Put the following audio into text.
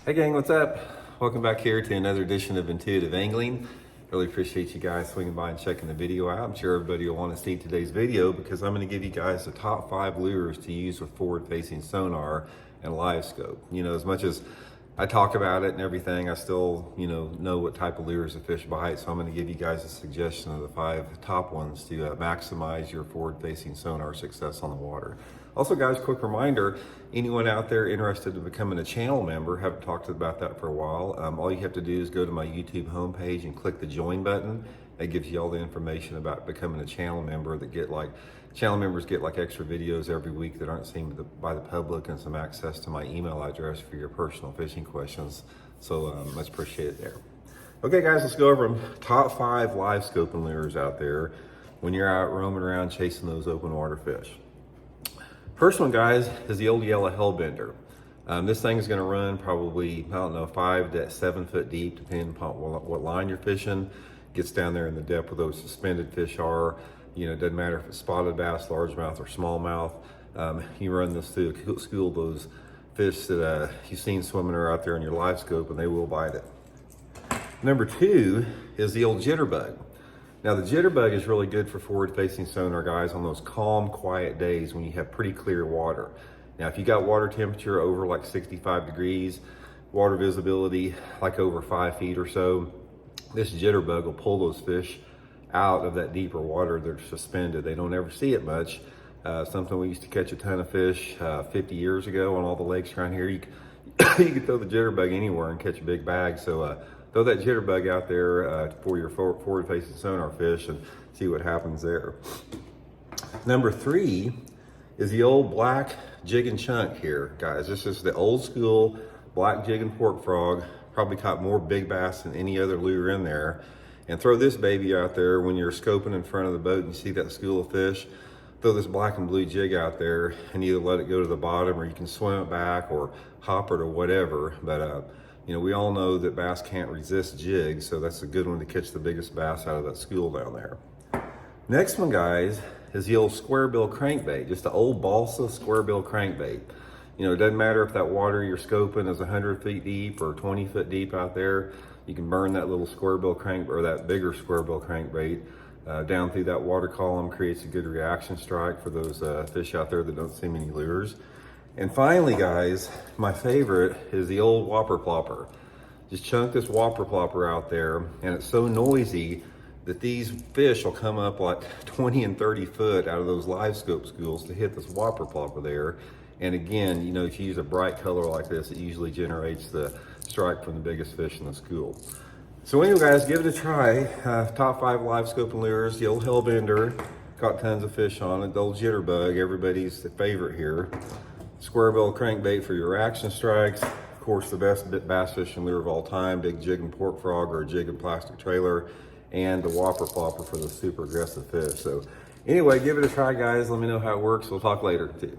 Hey gang, what's up? Welcome back here to another edition of Intuitive Angling. Really appreciate you guys swinging by and checking the video out. I'm sure everybody will want to see today's video because I'm going to give you guys the top 5 lures to use with forward-facing sonar and live scope. You know, as much as I talk about it and everything, I still, know what type of lures the fish bite. So I'm going to give you guys a suggestion of the 5 top ones to maximize your forward-facing sonar success on the water. Also, guys, quick reminder, anyone out there interested in becoming a channel member, haven't talked about that for a while, all you have to do is go to my YouTube homepage and click the join button. That gives you all the information about becoming a channel member. Channel members get like extra videos every week that aren't seen by the public, and some access to my email address for your personal fishing questions. So much appreciated there. Okay guys, let's go over them. Top 5 live scoping lures out there when you're out roaming around chasing those open water fish. First one, guys, is the old yellow hellbender. This thing is going to run probably, 5 to 7 foot deep, depending upon what line you're fishing. Gets down there in the depth where those suspended fish are. You know, it doesn't matter if it's spotted bass, largemouth, or smallmouth. You run this through a school of those fish that you've seen swimming or out there in your live scope, and they will bite it. Number 2 is the old jitterbug. Now the jitterbug is really good for forward-facing sonar, guys, on those calm, quiet days when you have pretty clear water. Now if you got water temperature over like 65 degrees, water visibility like over 5 feet or so, this jitterbug will pull those fish out of that deeper water. They're suspended. They don't ever see it much. Something we used to catch a ton of fish 50 years ago on all the lakes around here. You could throw the jitterbug anywhere and catch a big bag. So throw that jitterbug out there for your forward-facing sonar fish and see what happens there. Number 3 is the old black jig and chunk here, guys. This is the old school black jig and pork frog. Probably caught more big bass than any other lure in there. And throw this baby out there when you're scoping in front of the boat and you see that school of fish. Throw this black and blue jig out there and either let it go to the bottom, or you can swim it back or hop it or whatever. But we all know that bass can't resist jigs, so that's a good one to catch the biggest bass out of that school down there. Next one, guys, is the old square bill crankbait, just the old balsa square bill crankbait. You know, it doesn't matter if that water you're scoping is 100 feet deep or 20 foot deep out there. You can burn that little square bill crank, or that bigger square bill crankbait down through that water column. Creates a good reaction strike for those fish out there that don't see many lures. And finally, guys, my favorite is the old whopper plopper. Just chunk this whopper plopper out there, and it's so noisy that these fish will come up like 20 and 30 foot out of those live scope schools to hit this whopper plopper there. And again, if you use a bright color like this, it usually generates the strike from the biggest fish in the school. So anyway, guys, give it a try. Top 5 live scoping lures. The old hellbender, caught tons of fish on it. The old jitterbug, everybody's favorite here. Square bill crankbait for your reaction strikes. Of course, the best bass fishing lure of all time, big jig and pork frog or a jig and plastic trailer, and the whopper plopper for the super aggressive fish. So anyway, give it a try, guys. Let me know how it works. We'll talk later too.